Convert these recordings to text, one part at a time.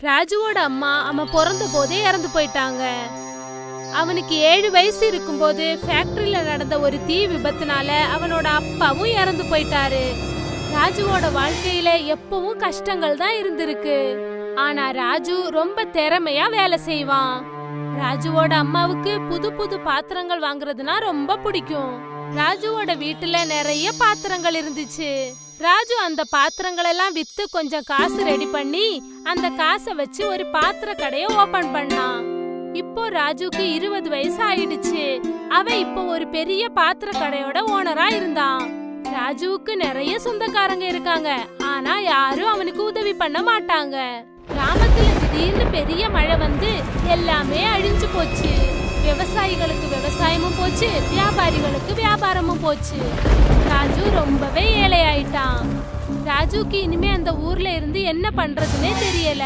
ராஜுவோட அம்மா அவன் பிறந்த போதே இறந்து போயிட்டாங்க. அவனுக்கு 7 வயசு இருக்கும்போது ஃபேக்டரியில நடந்த ஒரு தீ விபத்துனால அவனோட அப்பாவும் இறந்து போயிட்டாரு. ராஜுவோட வாழ்க்கையில எப்பவும் கஷ்டங்கள் தான் இருந்திருக்கு. ஆனா ராஜு ரொம்ப திறமையா வேலை செய்வான். ராஜுவோட அம்மாவுக்கு புது புது பாத்திரங்கள் வாங்குறதுனா ரொம்ப பிடிக்கும். ராஜுவோட வீட்டுல நிறைய பாத்திரங்கள் இருந்துச்சு. ராஜு அந்த பாத்திரங்கள் எல்லாம் வித்து கொஞ்சம் காசு ரெடி பண்ணி அந்த காசை வச்சு ஒரு பாத்திர கடையை ஓபன் பண்ணான். இப்போ ராஜுக்கு 20 வயசு ஆயிடுச்சு. அவன் இப்போ ஒரு பெரிய பாத்திர கடையோட ஓனரா இருந்தான். ராஜுவுக்கு நிறைய சொந்தக்காரங்க இருக்காங்க. ஆனா யாரும் அவனுக்கு உதவி பண்ண மாட்டாங்க. கிராமத்துல திடீர்னு பெரிய மழை வந்து எல்லாமே அழிஞ்சு போச்சு. விவசாயிகளுக்கு விவசாயமும் போச்சு, வியாபாரிகளுக்கு வியாபாரமும் போச்சு. ராஜு ரொம்பவே ஏழை ஆயிட்டான். ராஜுக்கு இனிமே அந்த ஊர்ல இருந்து என்ன பண்றதுன்னே தெரியல.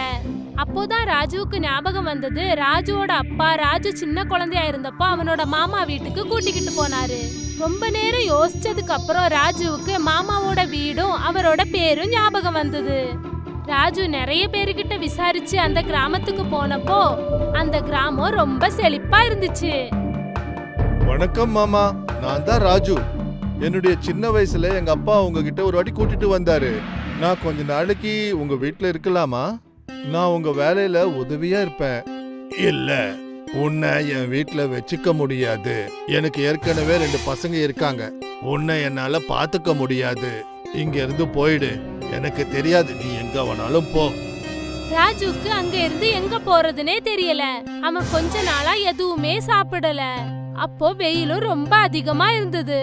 அப்போதான் ராஜுவுக்கு ஞாபகம் வந்தது. ராஜுவோட அப்பா ராஜு சின்ன குழந்தையா இருந்தப்போ அவனோட மாமா வீட்டுக்கு கூட்டிக்கிட்டு போனாரு. ரொம்ப நேரம் யோசிச்சதுக்கு அப்புறம் ராஜுவுக்கு மாமாவோட வீடும் அவரோட பேரும் ஞாபகம் வந்தது. ராஜு நிறைய பேருக்கிட்ட விசாரிச்சு அந்த கிராமத்துக்கு போனப்போ அந்த கிராமம் ரொம்ப செழிப்பா இருந்துச்சு. வணக்கம் மாமா, நான் தான் ராஜு. என்னுடைய சின்ன வயசுல எங்க அப்பா உங்ககிட்ட ஒரு வாட்டி கூட்டிட்டு வந்தாரு. நான் கொஞ்ச நாளைக்கு உங்க வீட்டுல இருக்கலாமா? நான் உங்க வேலையில உதவியா இருப்பேன். இல்ல, உன்னை என் வீட்டுல வச்சுக்க முடியாது. எனக்கு ஏற்கனவே 2 பசங்க இருக்காங்க. உன்னை என்னால பாத்துக்க முடியாது. இங்க இருந்து போயிடு. எனக்கு தெரியாது, நீ எங்க வேணாலும் போ. ராஜுக்கு அங்க இருந்து எங்க போறதுனே தெரியல. அவன் கொஞ்ச நாளா எதுவுமே சாப்பிடல. அப்போ வெயிலும் ரொம்ப அதிகமா இருந்தது.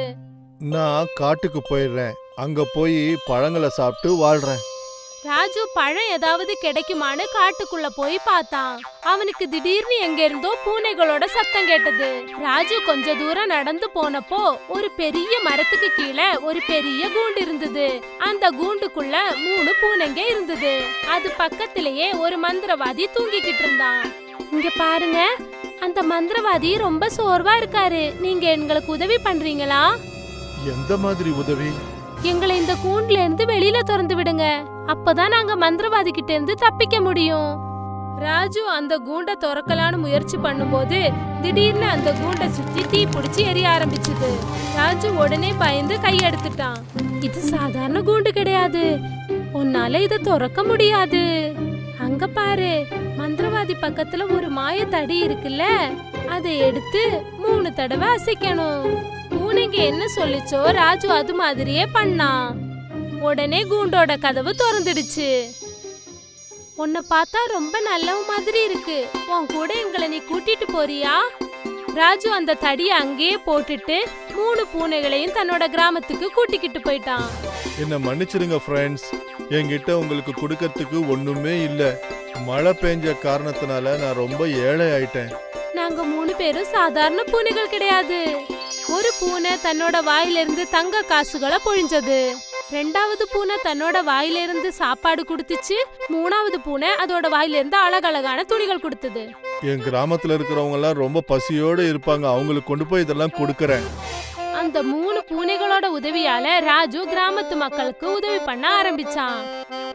நான் காட்டுக்கு போயிடுறேன். அங்க போய் பழங்களை சாப்பிட்டு வாழ்றேன். ராஜு பழம் ஏதாவது கிடைக்குமான்னு காட்டுக்குள்ள போய் பார்த்தான். அவனுக்கு திடீர்னு எங்க இருந்தோ பூனைகளோட சத்தம் கேட்டது. ராஜு கொஞ்ச தூரம் நடந்து போனப்போ ஒரு பெரிய மரத்துக்கு கீழே ஒரு பெரிய கூண்டு இருந்தது. அந்த கூண்டுக்குள்ள 3 பூனைங்க இருந்தது. அது பக்கத்திலேயே ஒரு மந்திரவாதி தூங்கிக்கிட்டு இருந்தான். இங்க பாருங்க, அந்த மந்திரவாதி ரொம்ப சோர்வா இருக்காரு. நீங்க எங்களுக்கு உதவி பண்றீங்களா? எந்த மாதிரி உதவி? எங்களை இந்த கூண்டுல இருந்து வெளியில திறந்து விடுங்க. அப்பதான் நாங்க மந்திரவாதி கிட்ட இருந்து தப்பிக்க முடியும். ராஜு அந்த கூண்டை திறக்கலான்னு முயற்சி பண்ணும்போது திடீர்னு அந்த கூண்டை சுத்தி தீ பிடிச்சி எரிய ஆரம்பிச்சது. ராஜு உடனே பயந்து கையெடுத்துட்டான். இது சாதாரண கூண்டு கிடையாது, உன்னால இத திறக்க முடியாது. அங்க பாரு, மந்திரவாதி பக்கத்துல ஒரு மாய தடி இருக்குல்ல, அதை எடுத்து 3 தடவை அசைக்கணும். பூனைங்க என்ன சொல்லிச்சோ ராஜு அது மாதிரியே பண்ணான். உடனே கூண்டோட கதவு திறந்துடுச்சு. உன்னை பார்த்தா ரொம்ப நல்ல மாதிரி இருக்கு. உன் கூட எங்களை நீ கூட்டிட்டு போறியா? ராஜு அந்த தடியை அங்கேயே போட்டுட்டு 3 பூனைகளையும் தன்னோட கிராமத்துக்கு கூட்டிக்கிட்டு போயிட்டான். என்ன மன்னிச்சிடுங்க ஃப்ரெண்ட்ஸ், என்கிட்ட உங்களுக்கு கொடுக்கறதுக்கு ஒண்ணுமே இல்ல. மழை பெஞ்ச காரணத்தினால நான் ரொம்ப ஏழை ஆயிட்டேன். நாங்க 3 பேரும் சாதாரண பூனைகள் கிடையாது. ஒரு பூனை தன்னோட வாயிலிருந்து தங்க காசுகளை பொழிஞ்சது. 2வது பூனை தன்னோட வாயிலிருந்து சாப்பாடு கொடுத்துச்சு. 3வது பூனை அதோட வாயிலிருந்து அழகழகான துணிகள் கொடுத்தது. என் கிராமத்துல இருக்கிறவங்க எல்லாம் ரொம்ப பசியோட இருப்பாங்க. அவங்களுக்கு கொண்டு போய் இதெல்லாம் கொடுக்கறேன். அந்த 3 பூனைகளோட உதவியால ராஜு கிராமத்து மக்களுக்கு உதவி பண்ண ஆரம்பிச்சான்.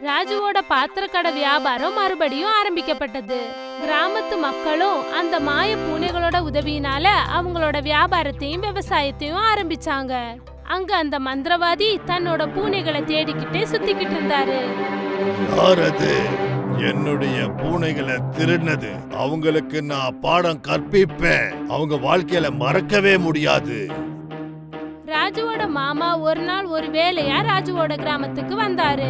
ராஜுவோட பாத்திரக்கடை வியாபாரம் மறுபடியும் ஆரம்பிக்கப்பட்டது. கிராமத்து மக்களும் அந்த மாய பூனைகளோட உதவியினால அவங்களோட வியாபாரத்தையும் விவசாயத்தையும் ஆரம்பிச்சாங்க. அங்க அந்த மந்திரவாதி தன்னோட பூனைகளை தேடிக்கிட்டே சுத்திக்கிட்டு இருந்தாரு. யாரது என்னுடைய பூனைகளை திருடினது? அவங்களுக்கு நான் பாடம் கற்பிப்பேன். அவங்க வாழ்க்கையில மறக்கவே முடியாது. ராஜுவோட மாமா ஒரு நாள் ஒரு வேலையா ராஜுவோட கிராமத்துக்கு வந்தாரு.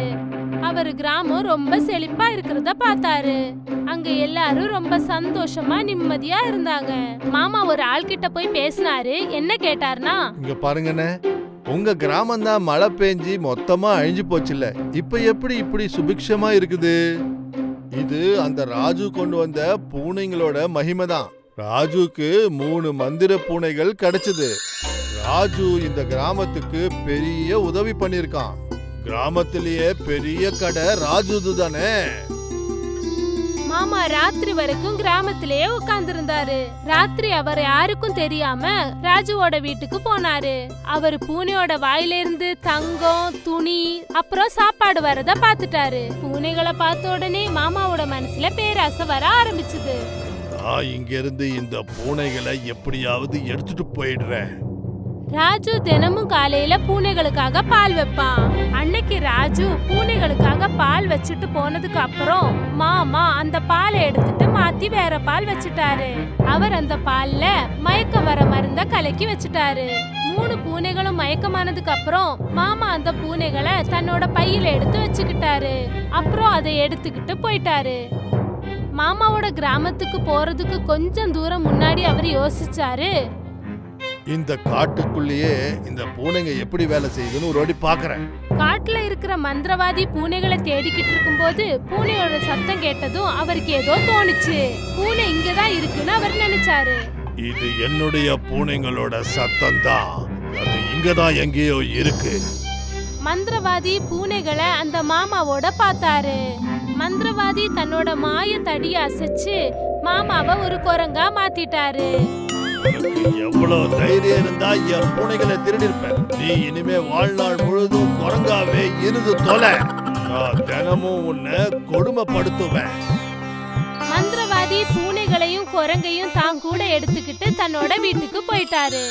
அவரு கிராமம் ரொம்ப செழிப்பா இருக்கிறத பார்த்தாரு. அங்க எல்லாரும் ரொம்ப சந்தோஷமா நிம்மதியா இருந்தாங்க. மாமா ஒரு ஆள்கிட்ட போய் பேசினாரு. என்ன கேட்டாருன்னா, இங்க பாருங்கண்ணே, உங்க கிராமம் தான் மழை பெஞ்சி மொத்தமா அழிஞ்சு போச்சுல்ல, இப்ப எப்படி இப்படி சுபிக்ஷமா இருக்குது? இது அந்த ராஜு கொண்டு வந்த பூனைங்களோட மகிமை தான். ராஜுக்கு 3 மந்திர பூனைகள் கிடைச்சது. ராஜு இந்த கிராமத்துக்கு பெரிய உதவி பண்ணிருக்கான். கிராமத்திலேயே பெரிய கடை ராஜுது தானே. மாமா ராத்திரி வரைக்கும் கிராமத்திலேயே உட்கார்ந்திருந்தாரு. ராத்திரி அவர் யாருக்கும் தெரியாம ராஜுவோட வீட்டுக்கு போனாரு. அவர் பூனையோட வாயிலிருந்து தங்கம், துணி, அப்புறம் சாப்பாடு வரத பாத்துட்டாரு. பூனைகளை பார்த்த உடனே மாமாவோட மனசுல பேராசை வர ஆரம்பிச்சுது. நான் இங்க இருந்து இந்த பூனைகளை எப்படியாவது எடுத்துட்டு போயிடுறேன். ராஜு தினமும் காலையில பூனைகளுக்காக பால் வைப்பான். அன்னைக்கு ராஜு பூனைகளுக்காக பால் வச்சுட்டு போனதுக்கு அப்புறம் மாமா அந்த பாலை எடுத்துட்டு மாத்தி வேற பால் வச்சுட்டாரு. அவர் அந்த பால்ல மயக்கம் வர மருந்த கலக்கி வச்சுட்டாரு. 3 பூனைகளும் மயக்கமானதுக்கு அப்புறம் மாமா அந்த பூனைகளை தன்னோட பையில எடுத்து வச்சுக்கிட்டாரு. அப்புறம் அதை எடுத்துக்கிட்டு போயிட்டாரு. மாமாவோட கிராமத்துக்கு போறதுக்கு கொஞ்சம் தூரம் முன்னாடி அவர் யோசிச்சாரு. இந்த காட்டுக்குள்ளேயே இந்த பூனைங்க எப்படி வேலை செய்யுதுன்னு ஒரு வாட்டி பாக்குறேன். காட்டுல இருக்கிற மந்திரவாதி பூனைகளை தேடிக்கிட்டு இருக்கும்போது பூனையோட சத்தம் கேட்டதும் அவருக்கு ஏதோ தோணுச்சு. பூனை இங்கதான் இருக்குன்னு அவர் நினைச்சாரு. இது என்னுடைய பூனைங்களோட சத்தம் தான். அது இங்கதான் எங்கேயோ இருக்கு. மந்திரவாதி பூனைகளை அந்த மாமாவோட பார்த்தாரு. மந்திரவாதி தன்னோட மாய தடிய அசைச்சு மாமாவை ஒரு குரங்கா மாத்திட்டாரு. எவ்வளவு தைரியம் இருந்தா என் பூனைகளை திருடிருப்பேன். நீ இனிமே வாழ்நாள் முழுதும் குரங்காவே இருந்து தொலை. நான் தினமும் உன்னை கொடுமைப்படுத்துவேன். மந்திரவாதி பூனைகளையும் குரங்கையும் தான் கூட எடுத்துக்கிட்டு தன்னோட வீட்டுக்கு போயிட்டாரு.